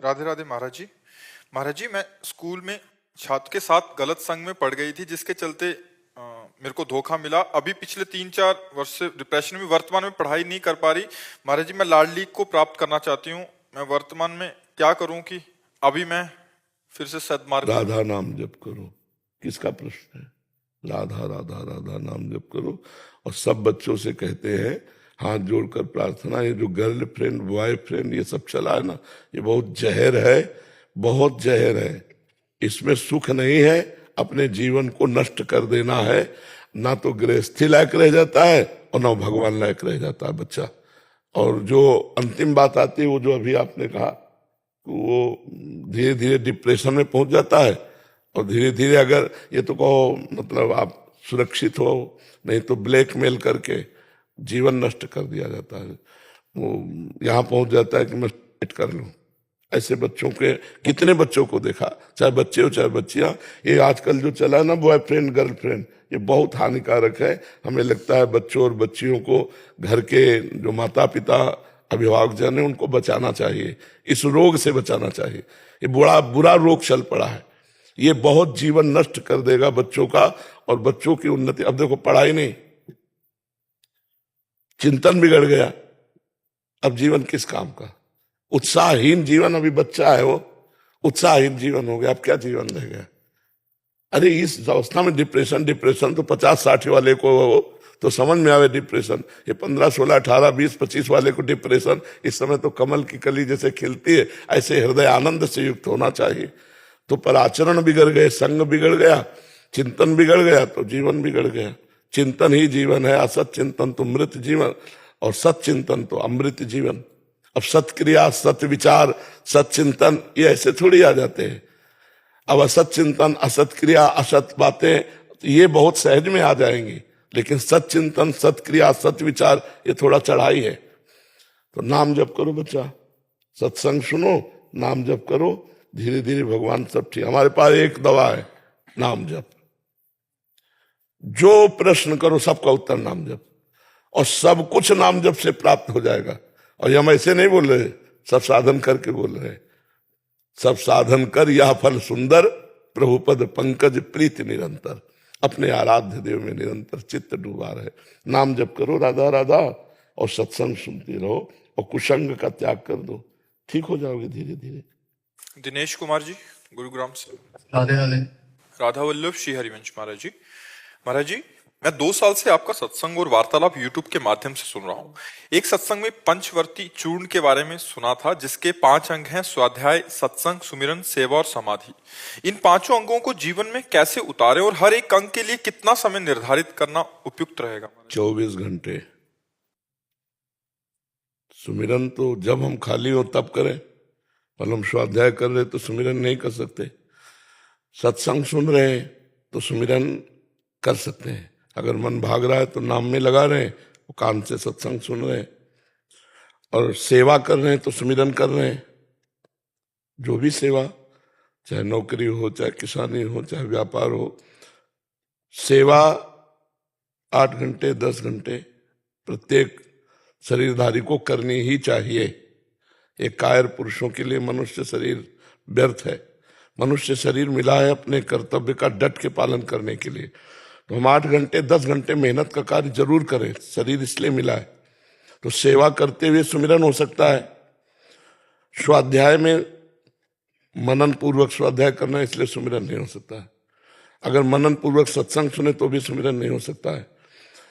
राधे राधे महाराज जी। महाराज जी, मैं स्कूल में छात्र के साथ गलत संग में पड़ गई थी, जिसके चलते मेरे को धोखा मिला। अभी पिछले 3-4 वर्ष से डिप्रेशन में, वर्तमान में पढ़ाई नहीं कर पा रही। महाराज जी, मैं लाडली को प्राप्त करना चाहती हूँ। मैं वर्तमान में क्या करूँ कि अभी मैं फिर से सद्मार्ग में। राधा नाम जप करो। किसका प्रश्न है? राधा राधा राधा नाम जप करो। और सब बच्चों से कहते हैं हाथ जोड़कर प्रार्थना, ये जो गर्ल फ्रेंड बॉय फ्रेंड ये सब चला है ना, ये बहुत जहर है, बहुत जहर है। इसमें सुख नहीं है, अपने जीवन को नष्ट कर देना है। ना तो गृहस्थी लायक रह जाता है और ना भगवान लायक रह जाता है बच्चा। और जो अंतिम बात आती है, वो जो अभी आपने कहा, वो धीरे धीरे डिप्रेशन में पहुंच जाता है। और धीरे धीरे अगर ये तो कहो मतलब आप सुरक्षित हो, नहीं तो ब्लैकमेल करके जीवन नष्ट कर दिया जाता है। वो यहाँ पहुंच जाता है कि मैं सेट कर लूं। ऐसे बच्चों के कितने बच्चों को देखा, चाहे बच्चे हो चाहे बच्चियां। ये आजकल जो चला है ना बॉयफ्रेंड गर्लफ्रेंड, ये बहुत हानिकारक है। हमें लगता है बच्चों और बच्चियों को घर के जो माता पिता अभिभावक जन है उनको बचाना चाहिए, इस रोग से बचाना चाहिए। ये बड़ा बुरा रोग चल पड़ा है, ये बहुत जीवन नष्ट कर देगा बच्चों का और बच्चों की उन्नति। अब देखो पढ़ाई नहीं, चिंतन बिगड़ गया, अब जीवन किस काम का? उत्साहहीन जीवन, अभी बच्चा है वो, उत्साहहीन जीवन हो गया, अब क्या जीवन रह गया? अरे इस अवस्था में डिप्रेशन, डिप्रेशन तो 50-60 वाले को तो समझ में आवे डिप्रेशन। ये 15, 16, 18, 20, 25 वाले को डिप्रेशन इस समय तो कमल की कली जैसे खिलती है, ऐसे हृदय आनंद से युक्त होना चाहिए। तो पर आचरण बिगड़ गए, संग बिगड़ गया, चिंतन बिगड़ गया तो जीवन बिगड़ गया। चिंतन ही जीवन है, असत चिंतन तो मृत जीवन, और सत चिंतन तो अमृत जीवन। अब सत्क्रिया, सत विचार, सत चिंतन ये ऐसे थोड़ी आ जाते हैं। अब असत चिंतन, असत क्रिया, असत बातें ये बहुत सहज में आ जाएंगी, लेकिन सत चिंतन, सत क्रिया, सत विचार ये थोड़ा चढ़ाई है। तो नाम जप करो बच्चा, सत्संग सुनो, नाम जप करो, धीरे धीरे भगवान सब ठीक। हमारे पास एक दवा है, नाम जप। जो प्रश्न करो सबका उत्तर नाम जप, और सब कुछ नाम जप से प्राप्त हो जाएगा। और ये हम ऐसे नहीं बोल रहे, सब साधन करके बोल रहे हैं। सब साधन कर यह फल सुंदर, प्रभुपद पंकज प्रीति निरंतर। अपने आराध्य देव में निरंतर चित्त डूबा रहे। नाम जप करो राधा राधा, और सत्संग सुनती रहो, और कुसंग का त्याग कर दो, ठीक हो जाओगे धीरे धीरे। दिनेश कुमार जी, गुरुग्राम से। राधे राधे। राधा वल्लभ श्री हरिवंश महाराज जी। महाराज जी, मैं 2 साल से आपका सत्संग और वार्तालाप यूट्यूब के माध्यम से सुन रहा हूँ। एक सत्संग में पंचवर्ती चूर्ण के बारे में सुना था, जिसके 5 अंग हैं: स्वाध्याय, सत्संग, सुमिरन, सेवा और समाधि। इन 5 अंगों को जीवन में कैसे उतारे और हर एक अंग के लिए कितना समय निर्धारित करना उपयुक्त रहेगा? 24 घंटे। सुमिरन तो जब हम खाली हो तब करें, पर हम स्वाध्याय कर रहे तो सुमिरन नहीं कर सकते। सत्संग सुन रहे हैं तो सुमिरन कर सकते हैं। अगर मन भाग रहा है तो नाम में लगा रहे हैं, वो कान से सत्संग सुन रहे हैं, और सेवा कर रहे हैं तो सुमिरन कर रहे हैं। जो भी सेवा, चाहे नौकरी हो, चाहे किसानी हो, चाहे व्यापार हो, सेवा 8 घंटे 10 घंटे प्रत्येक शरीरधारी को करनी ही चाहिए। एक कायर पुरुषों के लिए मनुष्य शरीर व्यर्थ है। मनुष्य शरीर मिला है अपने कर्तव्य का डट के पालन करने के लिए। तो हम 8 घंटे 10 घंटे मेहनत का कार्य जरूर करें, शरीर इसलिए मिला है। तो सेवा करते हुए सुमिरन हो सकता है। स्वाध्याय में मनन पूर्वक स्वाध्याय करना, इसलिए सुमिरन नहीं हो सकता है। अगर मनन पूर्वक सत्संग सुने तो भी सुमिरन नहीं हो सकता है।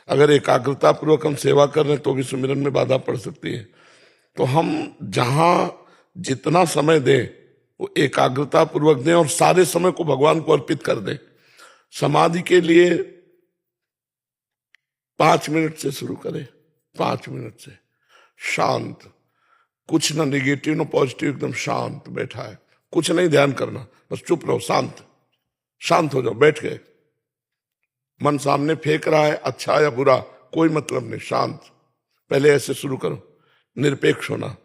अगर एकाग्रता पूर्वक हम सेवा कर रहे हैं तो भी सुमिरन में बाधा पड़ सकती है। तो हम जहां जितना समय दें वो एकाग्रता पूर्वक दें, और सारे समय को भगवान को अर्पित कर दें। समाधि के लिए 5 मिनट से शुरू करें, 5 मिनट से शांत, कुछ ना निगेटिव ना पॉजिटिव, एकदम शांत बैठा है, कुछ नहीं ध्यान करना, बस चुप रहो, शांत शांत हो जाओ। बैठ गए, मन सामने फेंक रहा है अच्छा या बुरा कोई मतलब नहीं, शांत। पहले ऐसे शुरू करो, निरपेक्ष होना।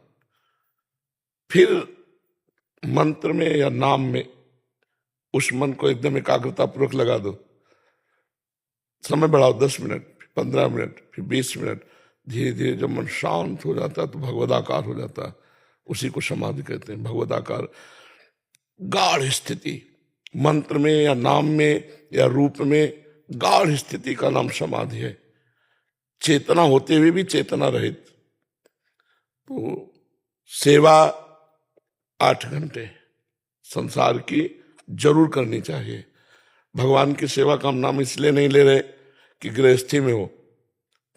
फिर मंत्र में या नाम में उस मन को एकदम एकाग्रता पूर्वक लगा दो। समय बढ़ाओ, 10 मिनट, 15 मिनट, फिर 20 मिनट। धीरे धीरे जब मन शांत हो जाता है तो भगवदाकार हो जाता है। उसी को समाधि कहते हैं। भगवदाकार गाढ़ स्थिति, मंत्र में या नाम में या रूप में गाढ़ स्थिति का नाम समाधि है। चेतना होते हुए भी चेतना रहित। तो सेवा 8 घंटे संसार की जरूर करनी चाहिए। भगवान की सेवा का हम नाम इसलिए नहीं ले रहे कि गृहस्थी में हो।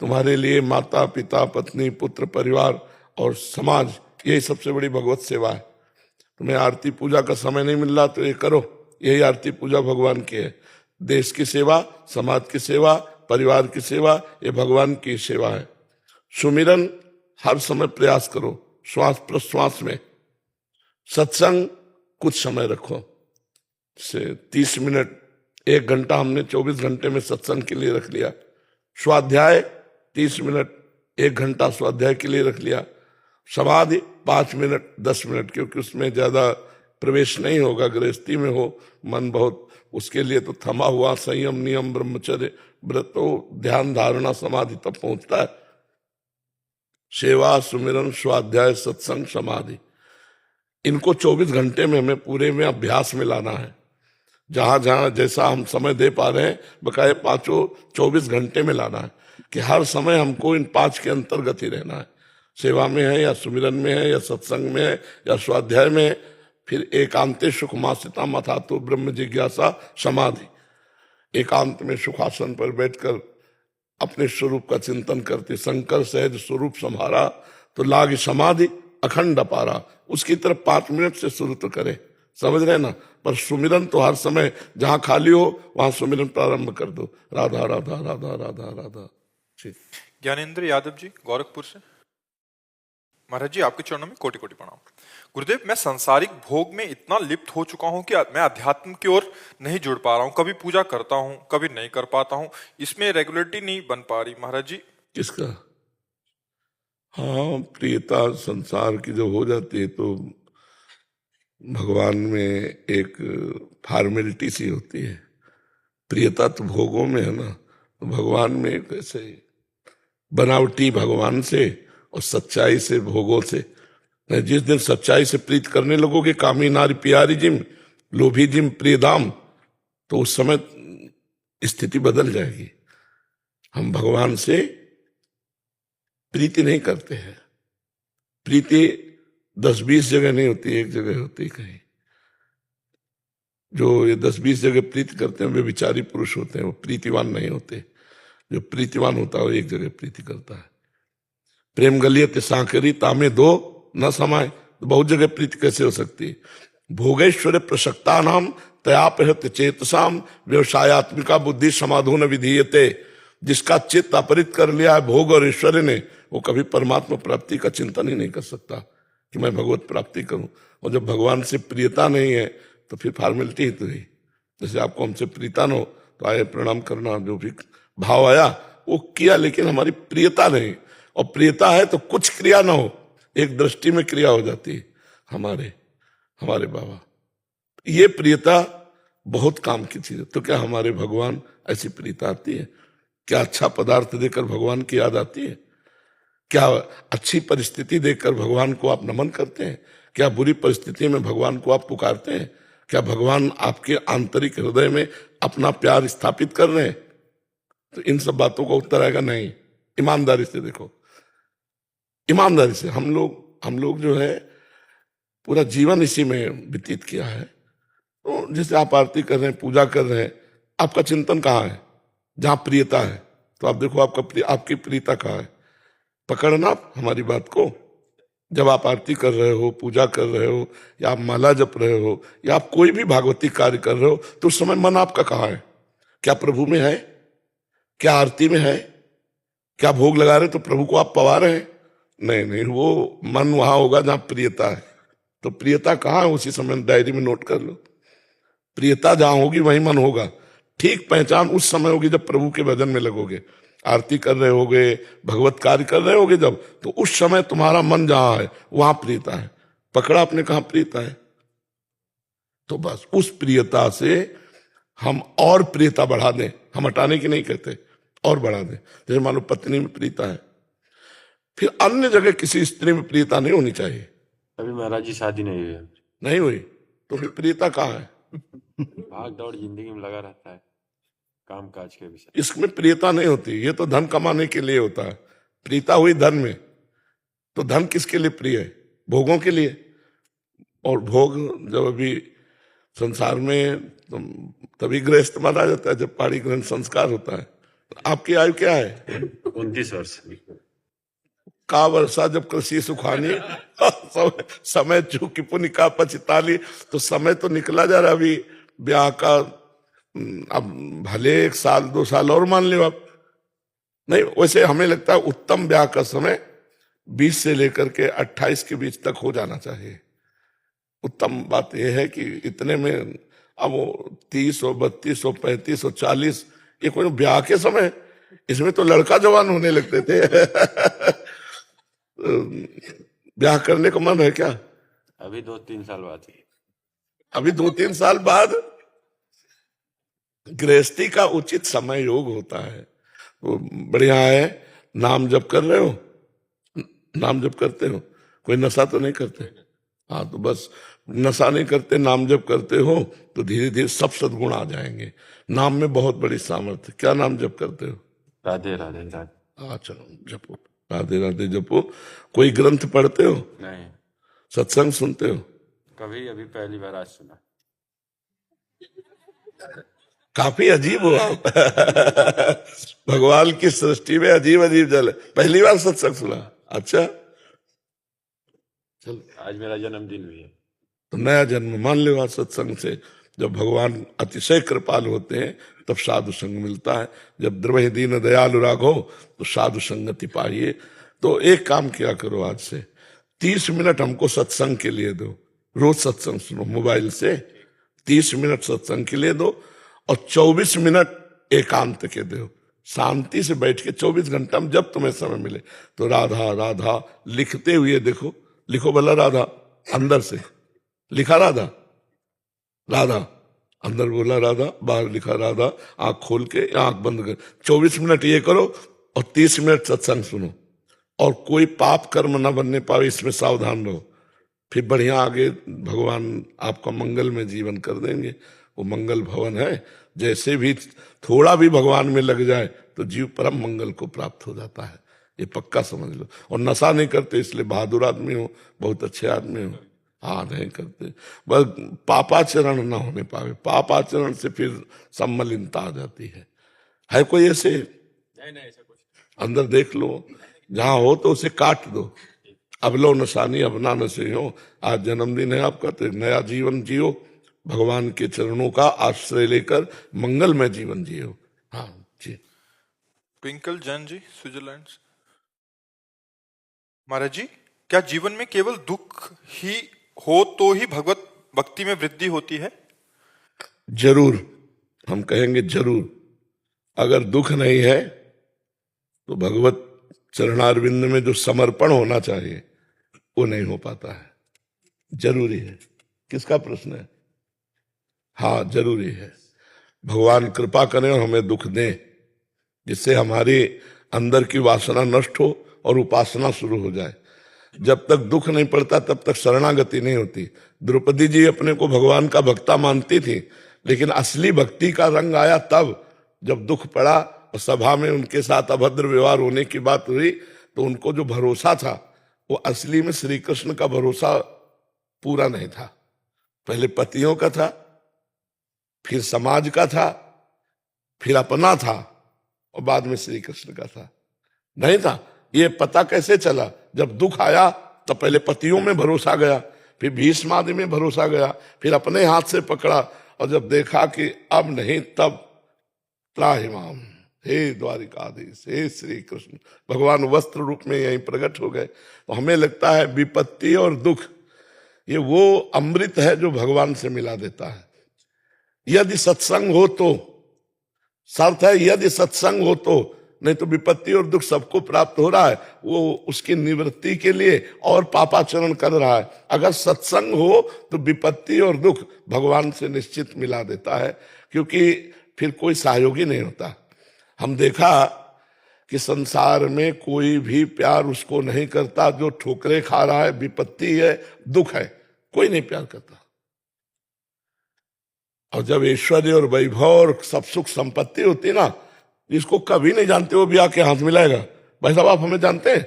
तुम्हारे लिए माता पिता पत्नी पुत्र परिवार और समाज, यही सबसे बड़ी भगवत सेवा है। तुम्हें आरती पूजा का समय नहीं मिल रहा तो ये करो, यही आरती पूजा भगवान की है। देश की सेवा, समाज की सेवा, परिवार की सेवा, ये भगवान की सेवा है। सुमिरन हर समय प्रयास करो, श्वास प्रश्वास में। सत्संग कुछ समय रखो, से 30 मिनट 1 घंटा हमने 24 घंटे में सत्संग के लिए रख लिया। स्वाध्याय 30 मिनट 1 घंटा स्वाध्याय के लिए रख लिया। समाधि 5 मिनट 10 मिनट, क्योंकि उसमें ज्यादा प्रवेश नहीं होगा। गृहस्थी में हो मन बहुत, उसके लिए तो थमा हुआ संयम नियम ब्रह्मचर्य व्रतो ध्यान धारणा समाधि तब पहुंचता है। सेवा सुमिरन स्वाध्याय सत्संग समाधि, इनको 24 घंटे में हमें पूरे में अभ्यास में लाना है। जहां जहां जैसा हम समय दे पा रहे हैं, बकाये 5 24 घंटे में लाना है कि हर समय हमको इन 5 के अंतर्गत ही रहना है। सेवा में है या सुमिरन में है या सत्संग में है या स्वाध्याय में है। फिर एकांते सुख मासिता मथा तो ब्रह्म जिज्ञासा समाधि, एकांत में सुखासन पर बैठकर अपने स्वरूप का चिंतन करते शंकर सहज स्वरूप संहारा तो लाग समाधि अखंड अपारा। उसकी तरफ 5 मिनट से शुरू तो करें, समझ रहे ना। पर सुमिरन तो हर समय जहां खाली हो वहां सुमिरन प्रारंभ कर दो। राधा राधा राधा राधा राधा। ज्ञानेंद्र यादव जी गोरखपुर से। महाराज जी, आपके चरणों में कोटि कोटि प्रणाम। गुरुदेव, मैं सांसारिक भोग में इतना लिप्त हो चुका हूं कि मैं अध्यात्म की ओर नहीं जुड़ पा रहा हूं। कभी पूजा करता हूं, कभी नहीं कर पाता हूं। इसमें रेगुलरिटी नहीं बन पा रही महाराज जी। किसका? हाँ, प्रियता संसार की जो हो जाती है तो भगवान में एक फॉर्मेलिटी सी होती है। प्रियता तो भोगों में है ना, तो भगवान में कैसे बनावटी भगवान से और सच्चाई से भोगों से। जिस दिन सच्चाई से प्रीत करने लगोगे, कामी नारी प्यारी जिम लोभी जिम प्रियदाम, तो उस समय स्थिति बदल जाएगी। हम भगवान से प्रीति नहीं करते हैं। प्रीति 10-20 जगह नहीं होती, एक जगह होती कहीं। जो ये 10-20 जगह प्रीति करते हैं वे विचारी पुरुष होते हैं, वो प्रीतिवान नहीं होते। जो प्रीतिवान होता है वो एक जगह प्रीति करता है। प्रेम गलियत सांकरी तामे दो न समाये, तो बहुत जगह प्रीति कैसे हो सकती है। भोगेश्वर प्रसक्ता नाम तयापहृत चेतसाम व्यवसायत्मिका बुद्धि समाधो न विधीयते। जिसका चित्त अपहृत कर लिया है भोग और ऐश्वर्य ने, वो कभी परमात्मा प्राप्ति का चिंतन ही नहीं कर सकता कि मैं भगवत प्राप्ति करूं। और जब भगवान से प्रियता नहीं है तो फिर फॉर्मेलिटी ही तो है। जैसे आपको हमसे प्रीता न हो तो आए प्रणाम करना, जो भी भाव आया वो किया, लेकिन हमारी प्रियता नहीं। और प्रियता है तो कुछ क्रिया ना हो, एक दृष्टि में क्रिया हो जाती है। हमारे बाबा, ये प्रियता बहुत काम की चीज है। तो क्या हमारे भगवान ऐसी प्रियता आती है? क्या अच्छा पदार्थ देकर भगवान की याद आती है? क्या अच्छी परिस्थिति देखकर भगवान को आप नमन करते हैं? क्या बुरी परिस्थिति में भगवान को आप पुकारते हैं? क्या भगवान आपके आंतरिक हृदय में अपना प्यार स्थापित कर रहे हैं? तो इन सब बातों का उत्तर आएगा नहीं। ईमानदारी से देखो, ईमानदारी से। हम लोग जो है पूरा जीवन इसी में व्यतीत किया है। तो जैसे आप आरती कर रहे हैं, पूजा कर रहे हैं, आपका चिंतन कहाँ है? जहां प्रियता है तो आप देखो आपकी प्रियता कहाँ है। पकड़ना हमारी बात को। जब आप आरती कर रहे हो, पूजा कर रहे हो, या आप माला जप रहे हो, या आप कोई भी भागवती कार्य कर रहे हो, तो उस समय मन आपका कहाँ है? क्या प्रभु में है? क्या आरती में है? क्या भोग लगा रहे तो प्रभु को आप पवा रहे हैं? नहीं, वो मन वहां होगा जहां प्रियता है। तो प्रियता कहाँ है उसी समय डायरी में नोट कर लो। प्रियता जहां होगी वहीं मन होगा। ठीक पहचान उस समय होगी जब प्रभु के भजन में लगोगे, आरती कर रहे होगे, भगवत कार्य कर रहे होगे जब, तो उस समय तुम्हारा मन जहां है वहां प्रियता है। पकड़ा आपने कहां प्रियता है, तो बस उस प्रियता से हम और प्रियता बढ़ा दें। हम हटाने की नहीं कहते, और बढ़ा दें। जैसे मानो पत्नी में प्रियता है, फिर अन्य जगह किसी स्त्री में प्रियता नहीं होनी चाहिए। अभी महाराज जी शादी नहीं हुई है। नहीं हुई तो फिर प्रियता कहाँ है? भाग दौड़ जिंदगी में लगा रहता है, काम काज के विषय। इसमें प्रियता नहीं होती, ये तो धन कमाने के लिए होता है। प्रियता हुई धन में, तो धन किसके लिए प्रिय है? भोगों के लिए। और भोग जब अभी संसार में तो तभी गृहस्थ माना जाता है जब पाणी ग्रहण संस्कार होता है। आपकी आयु क्या है? 29 वर्ष। का वर्षा जब कृषि सुखानी समय चूकी पुण्य का पछताली। तो समय तो निकला जा रहा अभी ब्याह का। अब भले 1 साल 2 साल और मान लो आप। नहीं, वैसे हमें लगता है उत्तम ब्याह का समय 20 से लेकर के 28 के बीच तक हो जाना चाहिए। उत्तम बात यह है कि इतने में अब वो 30 हो 32 हो 35 हो 40, ये कोई ब्याह के समय, इसमें तो लड़का जवान होने लगते थे। ब्याह करने का मन है क्या? अभी 2-3 साल बाद ही। अभी 2-3 साल बाद गृहस्थी का उचित समय योग होता है। तो बढ़िया है। नाम जप कर रहे हो? नाम जप करते हो? कोई नशा तो नहीं करते? हाँ, तो बस नशा नहीं करते, नाम जप करते हो तो धीरे धीरे सब सद्गुण आ जाएंगे। नाम में बहुत बड़ी सामर्थ्य। क्या नाम जप करते हो? राधे राधे राधे। हाँ, चलो जपो, राधे राधे जपो। कोई ग्रंथ पढ़ते हो? नहीं, सत्संग सुनते हो? कभी अभी पहली बार आज सुना। काफी अजीब हो आप। भगवान की सृष्टि में अजीब अजीब जल। पहली बार सत्संग सुना? अच्छा, चलो आज मेरा जन्मदिन भी है। तो नया जन्म मान लो आज सत्संग से। जब भगवान अतिशय कृपाल होते हैं तब साधु संग मिलता है। जब द्रवहि दीन दयालु राघो तो साधु संगति पाइए। तो एक काम किया करो, आज से 30 मिनट हमको सत्संग के लिए दो। रोज सत्संग सुनो मोबाइल से, 30 मिनट सत्संग के लिए दो और 24 मिनट एकांत के दो। शांति से बैठ के 24 घंटा में जब तुम्हें समय मिले तो राधा राधा लिखते हुए देखो। लिखो भला राधा, अंदर से लिखा राधा, राधा अंदर बोला राधा, बाहर लिखा राधा। आंख खोल के आंख बंद कर 24 मिनट ये करो और 30 मिनट सत्संग सुनो। और कोई पाप कर्म न बनने पावे, इसमें सावधान रहो। फिर बढ़िया आगे भगवान आपका मंगल में जीवन कर देंगे। वो मंगल भवन है। जैसे भी थोड़ा भी भगवान में लग जाए तो जीव परम मंगल को प्राप्त हो जाता है। ये पक्का समझ लो। और नशा नहीं करते इसलिए बहादुर आदमी हो, बहुत अच्छे आदमी हो। हाँ, नहीं करते, बस पापाचरण ना होने पावे। पापाचरण से फिर सम्मलिनता आ जाती है कोई ऐसे? नहीं, ऐसा कुछ अंदर देख लो, जहां हो तो उसे काट दो। अब लो नशानी अब ना नशे हो। आज जन्मदिन है आपका तो एक नया जीवन जियो, भगवान के चरणों का आश्रय लेकर मंगलमय जीवन जियो। हाँ जी। ट्विंकल जैन जी, स्विट्जरलैंड से। महाराज जी, क्या जीवन में केवल दुख ही हो तो ही भगवत भक्ति में वृद्धि होती है? जरूर, हम कहेंगे जरूर। अगर दुख नहीं है तो भगवत चरणारविंद में जो समर्पण होना चाहिए वो नहीं हो पाता है। जरूरी है। किसका प्रश्न है? हाँ, जरूरी है। भगवान कृपा करें और हमें दुख दें, जिससे हमारी अंदर की वासना नष्ट हो और उपासना शुरू हो जाए। जब तक दुख नहीं पड़ता तब तक शरणागति नहीं होती। द्रौपदी जी अपने को भगवान का भक्ता मानती थी, लेकिन असली भक्ति का रंग आया तब जब दुख पड़ा और सभा में उनके साथ अभद्र व्यवहार होने की बात हुई। तो उनको जो भरोसा था वो असली में श्री कृष्ण का भरोसा पूरा नहीं था। पहले पतियों का था, फिर समाज का था, फिर अपना था और बाद में श्री कृष्ण का था। नहीं था। ये पता कैसे चला? जब दुख आया तो पहले पतियों में भरोसा गया, फिर भीष्म आदि में भरोसा गया, फिर अपने हाथ से पकड़ा और जब देखा कि अब नहीं तब त्राहिमाम, हे द्वारिकाधीश, हे श्री कृष्ण, भगवान वस्त्र रूप में यहीं प्रकट हो गए। तो हमें लगता है विपत्ति और दुख ये वो अमृत है जो भगवान से मिला देता है। यदि सत्संग हो तो, शर्त है यदि सत्संग हो तो, नहीं तो विपत्ति और दुख सबको प्राप्त हो रहा है, वो उसकी निवृत्ति के लिए और पापाचरण कर रहा है। अगर सत्संग हो तो विपत्ति और दुख भगवान से निश्चित मिला देता है, क्योंकि फिर कोई सहयोगी नहीं होता। हम देखा कि संसार में कोई भी प्यार उसको नहीं करता जो ठोकरें खा रहा है, विपत्ति है, दुख है, कोई नहीं प्यार करता। और जब ऐश्वर्य और वैभव और सब सुख संपत्ति होती ना, जिसको कभी नहीं जानते वो भी आके हाथ मिलाएगा, भाई साहब आप हमें जानते हैं,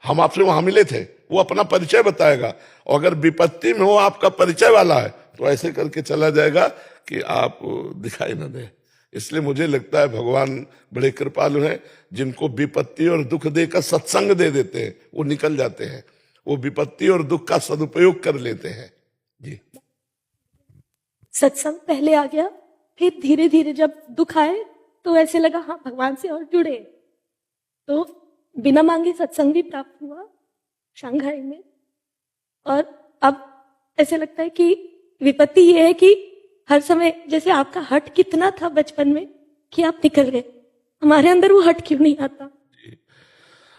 हम आपसे वहां मिले थे, वो अपना परिचय बताएगा। और अगर विपत्ति में वो आपका परिचय वाला है तो ऐसे करके चला जाएगा कि आप दिखाई न दे। इसलिए मुझे लगता है भगवान बड़े कृपालु हैं, जिनको विपत्ति और दुख देकर सत्संग दे देते हैं वो निकल जाते हैं, वो विपत्ति और दुख का सदुपयोग कर लेते हैं। जी, सत्संग पहले आ गया, फिर धीरे धीरे जब दुख आए तो ऐसे लगा हाँ भगवान से और जुड़े, तो बिना मांगे सत्संग भी प्राप्त हुआ शंघाई में। और अब ऐसे लगता है कि विपत्ति ये है कि हर समय जैसे आपका हट कितना था बचपन में कि आप निकल गए, हमारे अंदर वो हट क्यों नहीं आता?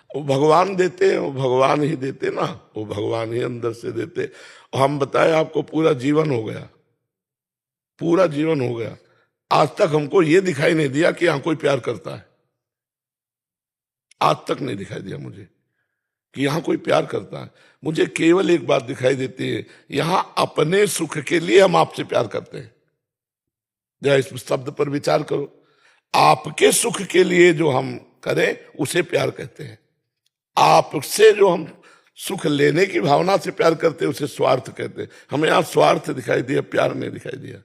वो भगवान देते हैं, वो भगवान ही देते ना, वो भगवान ही अंदर से देते। और हम बताएं आपको पूरा जीवन हो गया, पूरा जीवन हो गया, आज तक हमको ये दिखाई नहीं दिया कि यहां कोई प्यार करता है। आज तक नहीं दिखाई दिया मुझे कि यहां कोई प्यार करता है। मुझे केवल एक बात दिखाई देती है, यहां अपने सुख के लिए हम आपसे प्यार करते हैं। जरा इस शब्द पर विचार करो, आपके सुख के लिए जो हम करें उसे प्यार कहते हैं। आपसे जो हम सुख लेने की भावना से प्यार करते हैं उसे स्वार्थ कहते हैं। हमें यहां स्वार्थ दिखाई दिया, प्यार नहीं दिखाई दिया।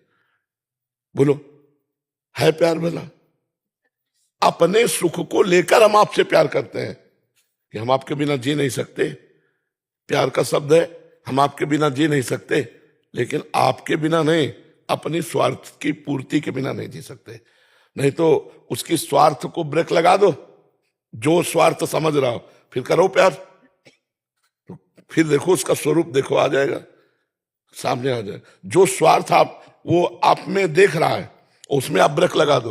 बोलो है प्यार भला? अपने सुख को लेकर हम आपसे प्यार करते हैं कि हम आपके बिना जी नहीं सकते, प्यार का शब्द है, हम आपके बिना जी नहीं सकते, लेकिन आपके बिना नहीं, अपनी स्वार्थ की पूर्ति के बिना नहीं जी सकते। नहीं तो उसकी स्वार्थ को ब्रेक लगा दो, जो स्वार्थ समझ रहा हो फिर करो प्यार, तो फिर देखो उसका स्वरूप देखो, आ जाएगा सामने, आ जाएगा। जो स्वार्थ आप वो आप में देख रहा है उसमें आप ब्रेक लगा दो,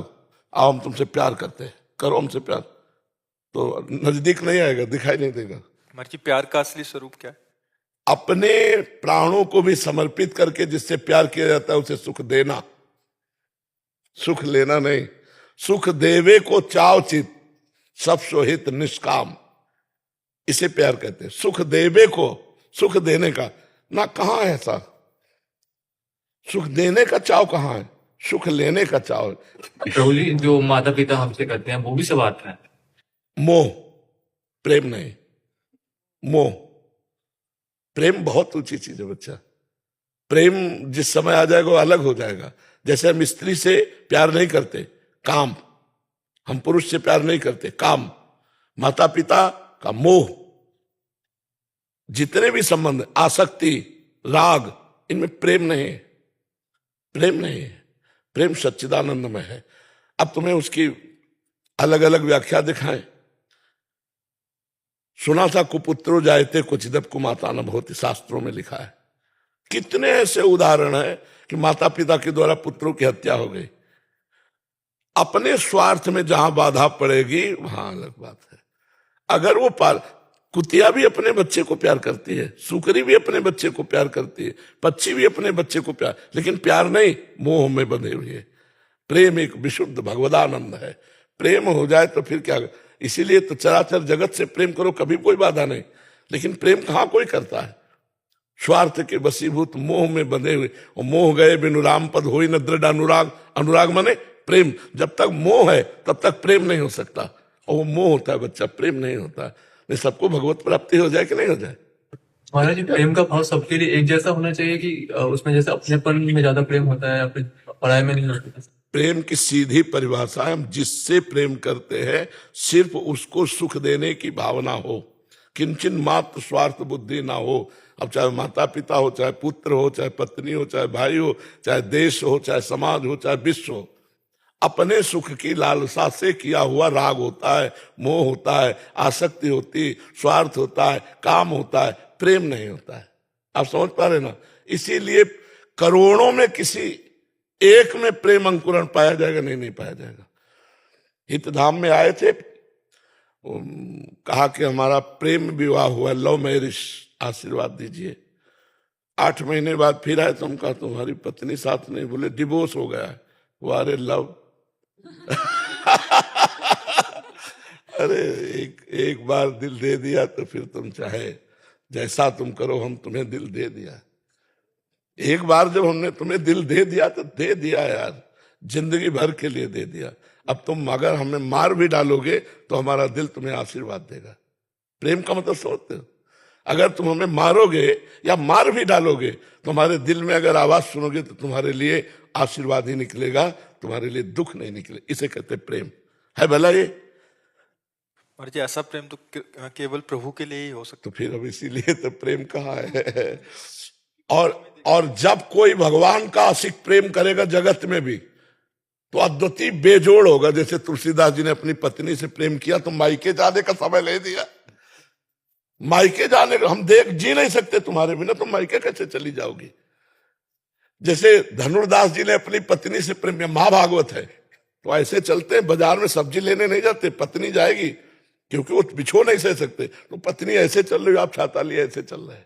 आओ हम तुमसे प्यार करते हैं, करो हमसे प्यार, तो नजदीक नहीं आएगा, दिखाई नहीं देगा। मर्जी प्यार का असली स्वरूप क्या है? अपने प्राणों को भी समर्पित करके जिससे प्यार किया जाता है उसे सुख देना, सुख लेना नहीं। सुख देवे को चाव चित, सब सोहित निष्काम, इसे प्यार कहते हैं। सुख देवे को, सुख देने का ना, कहां है ऐसा? सुख देने का चाव कहां है? सुख लेने का चाव है। प्रभु जी, जो माता पिता हमसे करते हैं वो भी सब आता है। मोह, प्रेम नहीं, मोह। प्रेम बहुत ऊंची चीज है बच्चा। प्रेम जिस समय आ जाएगा वो अलग हो जाएगा। जैसे हम स्त्री से प्यार नहीं करते, काम, हम पुरुष से प्यार नहीं करते, काम। माता पिता का मोह, जितने भी संबंध, आसक्ति, राग, इनमें प्रेम नहीं है, प्रेम नहीं है। प्रेम सच्चिदानंद में है। अब तुम्हें उसकी अलग अलग व्याख्या दिखाएं। सुना था कुपुत्रो जायते कुचिदप कुमाता न भवति, शास्त्रों में लिखा है। कितने ऐसे उदाहरण हैं कि माता पिता के द्वारा पुत्रों की हत्या हो गई। अपने स्वार्थ में जहां बाधा पड़ेगी वहां अलग बात है। अगर वो कुतिया भी अपने बच्चे को प्यार करती है, सुकरी भी अपने बच्चे को प्यार करती है, पक्षी भी अपने बच्चे को प्यार, लेकिन प्यार नहीं, मोह में बंधे हुए। प्रेम एक विशुद्ध भगवदानंद है। प्रेम हो जाए तो फिर क्या? इसीलिए तो चराचर जगत से प्रेम करो, कभी कोई बाधा नहीं। लेकिन प्रेम कहां कोई करता है? स्वार्थ के वशीभूत मोह में बंधे हुए। और मोह गए बिनु राम पद होई न दृढ़ अनुराग। अनुराग माने प्रेम। जब तक मोह है तब तक प्रेम नहीं हो सकता। और वो मोह होता है बच्चा, प्रेम नहीं होता। नहीं, सबको भगवत प्राप्ति हो जाए कि नहीं हो जाए? महाराज जी, प्रेम का भाव सबके लिए एक जैसा होना चाहिए कि उसमें जैसे अपनेपन में ज्यादा प्रेम होता है या फिर पढ़ाई में नहीं होता? प्रेम की सीधी परिभाषा है, हम जिससे प्रेम करते हैं सिर्फ उसको सुख देने की भावना हो, किंचन मात्र स्वार्थ बुद्धि ना हो। अब चाहे माता पिता हो, चाहे पुत्र हो, चाहे पत्नी हो, चाहे भाई हो, चाहे देश हो, चाहे समाज हो, चाहे विश्व हो, अपने सुख की लालसा से किया हुआ राग होता है, मोह होता है, आसक्ति होती, स्वार्थ होता है, काम होता है, प्रेम नहीं होता है। आप समझ पा रहे ना? इसीलिए करोड़ों में किसी एक में प्रेम अंकुरण पाया जाएगा? नहीं पाया जाएगा। हितधाम में आए थे, कहा कि हमारा प्रेम विवाह हुआ, लव मैरिज, आशीर्वाद दीजिए। 8 महीने बाद फिर आए तो हम कहा तुम्हारी पत्नी साथ नहीं, बोले डिवोर्स हो गया है। वो अरे लव अरे एक बार दिल दे दिया तो फिर तुम चाहे जैसा तुम करो, हम तुम्हें दिल दे दिया। एक बार जब हमने तुम्हें दिल दे दिया तो दे दिया यार, जिंदगी भर के लिए दे दिया। अब तुम अगर हमें मार भी डालोगे तो हमारा दिल तुम्हें आशीर्वाद देगा। प्रेम का मतलब सोचते हो, अगर तुम हमें मारोगे या मार भी डालोगे तो हमारे दिल में अगर आवाज सुनोगे तो तुम्हारे लिए आशीर्वाद ही निकलेगा, तुम्हारे लिए दुख नहीं निकले। इसे कहते प्रेम है भला ये। महाराज जी ऐसा प्रेम तो केवल प्रभु के लिए ही हो सकता तो फिर अब इसीलिए तो प्रेम कहाँ है। और जब कोई भगवान का आशिक प्रेम करेगा जगत में भी तो अद्वितीय बेजोड़ होगा। जैसे तुलसीदास जी ने अपनी पत्नी से प्रेम किया तो मायके जाने का समय ले दिया। मायके जाने का हम जी नहीं सकते तुम्हारे बिना, तुम मायके कैसे चली जाओगी। जैसे धनुर्दास जी ने अपनी पत्नी से प्रेम किया, महाभागवत है, तो ऐसे चलते हैं बाजार में सब्जी लेने नहीं जाते, पत्नी जाएगी क्योंकि वो बिछो नहीं सह सकते, तो पत्नी ऐसे चल रही, आप छाता लिए ऐसे चल रहे।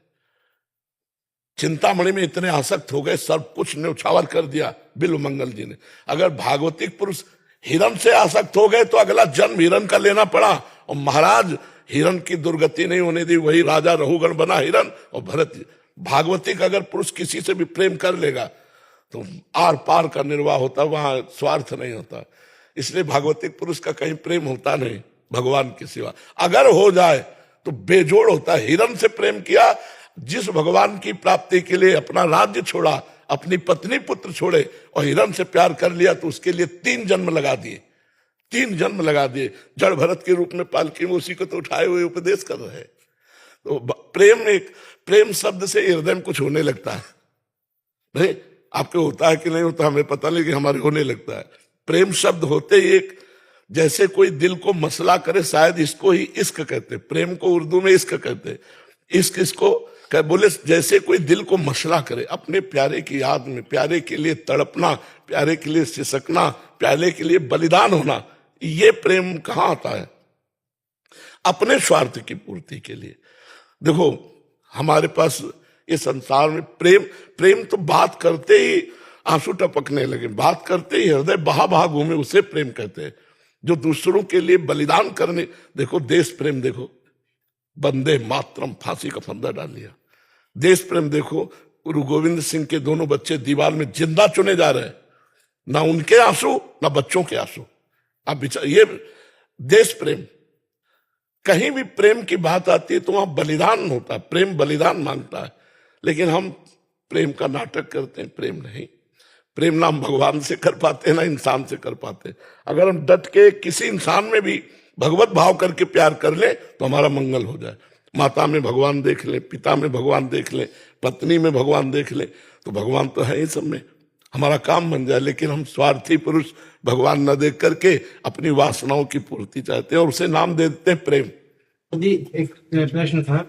चिंतामणि में इतने आसक्त हो गए, सब कुछ न्यौछावर कर दिया बिल्व मंगल जी ने। अगर भागवतिक पुरुष हिरण से आसक्त हो गए तो अगला जन्म हिरण का लेना पड़ा, और महाराज हिरण की दुर्गति नहीं होने दी, वही राजा रहुगण बना हिरण। और भरत भागवतिक अगर पुरुष किसी से भी प्रेम कर लेगा तो आर पार का निर्वाह होता, वहां स्वार्थ नहीं होता। इसलिए भागवतिक पुरुष का कहीं प्रेम होता नहीं भगवान के सिवा। अगर हो जाए तो बेजोड़ होता है। हिरण से प्रेम किया, जिस भगवान की प्राप्ति के लिए अपना राज्य छोड़ा, अपनी पत्नी पुत्र छोड़े और हिरण से प्यार कर लिया, तो उसके लिए 3 जन्म लगा दिए, 3 जन्म लगा दिए। जड़ भरत के रूप में पालकी में उसी को तो उठाए हुए उपदेश कर रहे हैं। तो प्रेम शब्द से हृदय में कुछ होने लगता है। नहीं आपके होता है कि नहीं होता हमें पता नहीं, कि हमारे होने लगता है। प्रेम शब्द होते ही एक जैसे कोई दिल को मसला करे, शायद इसको ही इश्क कहते। प्रेम को उर्दू में इश्क कहते। इश्क इसको बोले जैसे कोई दिल को मसला करे, अपने प्यारे की याद में, प्यारे के लिए तड़पना, प्यारे के लिए सिसकना, प्यारे के लिए बलिदान होना। ये प्रेम कहाँ आता है? अपने स्वार्थ की पूर्ति के लिए। देखो हमारे पास ये संसार में प्रेम तो बात करते ही आंसू टपकने लगे, बात करते ही हृदय बहा बहा घूमे, उसे प्रेम कहते हैं। जो दूसरों के लिए बलिदान करने, देखो देश प्रेम देखो, वंदे मातरम फांसी का फंदा डाल लिया। देश प्रेम देखो, गुरु गोविंद सिंह के दोनों बच्चे दीवार में जिंदा चुने जा रहे हैं, ना उनके आंसू ना बच्चों के आंसू। अब ये देश प्रेम। कहीं भी प्रेम की बात आती है तो वहां बलिदान होता है, प्रेम बलिदान मांगता है। लेकिन हम प्रेम का नाटक करते हैं, प्रेम नहीं। प्रेम ना हम भगवान से कर पाते ना इंसान से कर पाते। अगर हम डट के किसी इंसान में भी भगवत भाव करके प्यार कर ले तो हमारा मंगल हो जाए। माता में भगवान देख ले, पिता में भगवान देख ले, पत्नी में भगवान देख ले, तो भगवान तो है ही सब में, हमारा काम बन जाए। लेकिन हम स्वार्थी पुरुष भगवान न देख करके अपनी वासनाओं की पूर्ति चाहते हैं और उसे नाम दे देते हैं प्रेम। जी एक प्रश्न था,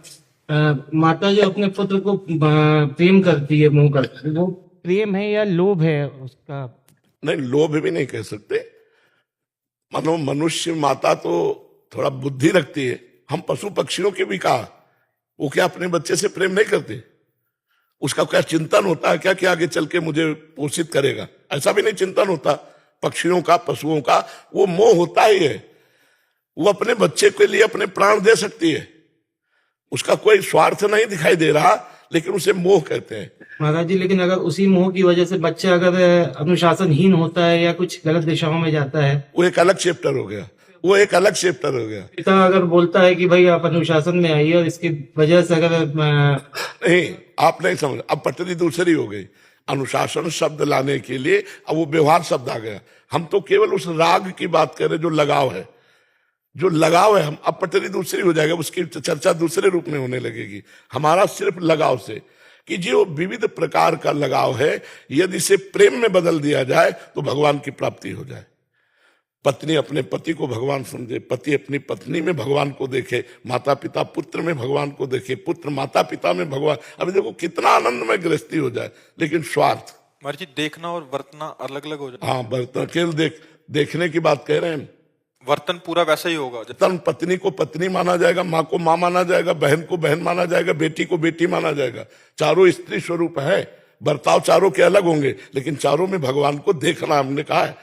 माता जो अपने पुत्र को प्रेम करती है, मोह करती है, वो प्रेम है या लोभ है उसका? नहीं, लोभ भी नहीं कह सकते। मानो मनुष्य माता तो थोड़ा बुद्धि रखती है, हम पशु पक्षियों के भी कहा, वो क्या अपने बच्चे से प्रेम नहीं करते? उसका क्या चिंतन होता है क्या कि आगे चल के मुझे पोषित करेगा? ऐसा भी नहीं चिंतन होता पक्षियों का, पशुओं का। वो मोह होता ही है। वो अपने बच्चे के लिए अपने प्राण दे सकती है, उसका कोई स्वार्थ नहीं दिखाई दे रहा, लेकिन उसे मोह कहते हैं। महाराज जी, लेकिन अगर उसी मोह की वजह से बच्चा अगर अनुशासनहीन होता है या कुछ गलत दिशाओं में जाता है, वो एक अलग चैप्टर हो गया, वो एक अलग चैप्टर हो गया। पिता अगर बोलता है कि भाई आप अनुशासन में आइए और इसकी वजह से अगर नहीं, आप नहीं समझ, अब पटरी दूसरी हो गई। अनुशासन शब्द लाने के लिए अब वो व्यवहार शब्द आ गया। हम तो केवल उस राग की बात कर रहे जो लगाव है, जो लगाव है। हम अब पटरी दूसरी हो जाएगा, उसकी चर्चा दूसरे रूप में होने लगेगी। हमारा सिर्फ लगाव से, कि जो विविध प्रकार का लगाव है, यदि इसे प्रेम में बदल दिया जाए तो भगवान की प्राप्ति हो जाए। पत्नी अपने पति को भगवान समझे, पति अपनी पत्नी में भगवान को देखे, माता पिता पुत्र में भगवान को देखे, पुत्र माता पिता में भगवान। अभी देखो कितना आनंदमय गृहस्थी हो जाए। लेकिन स्वार्थ, महाराज जी देखना और वर्तना अलग अलग हो जाए। हाँ, बर्तन केवल देखने की बात कह रहे हैं। वर्तन पूरा वैसा ही होगा। तन पत्नी को पत्नी माना जाएगा, माँ को माँ माना जाएगा, बहन को बहन माना जाएगा, बेटी को बेटी माना जाएगा। चारों स्त्री स्वरूप है, बर्ताव चारों के अलग होंगे, लेकिन चारों में भगवान को देखना हमने कहा है।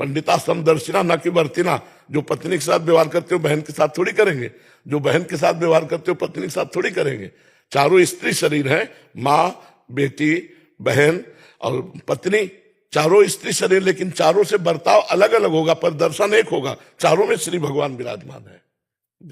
पंडिताश्रम दर्शिना न कि वर्तिना। जो पत्नी के साथ व्यवहार करते हो बहन के साथ थोड़ी करेंगे, जो बहन के साथ व्यवहार करते हो पत्नी के साथ थोड़ी करेंगे। चारों स्त्री शरीर है, माँ, बेटी, बहन और पत्नी, चारों स्त्री शरीर, लेकिन चारों से बर्ताव अलग अलग होगा पर दर्शन एक होगा। चारों में श्री भगवान विराजमान है।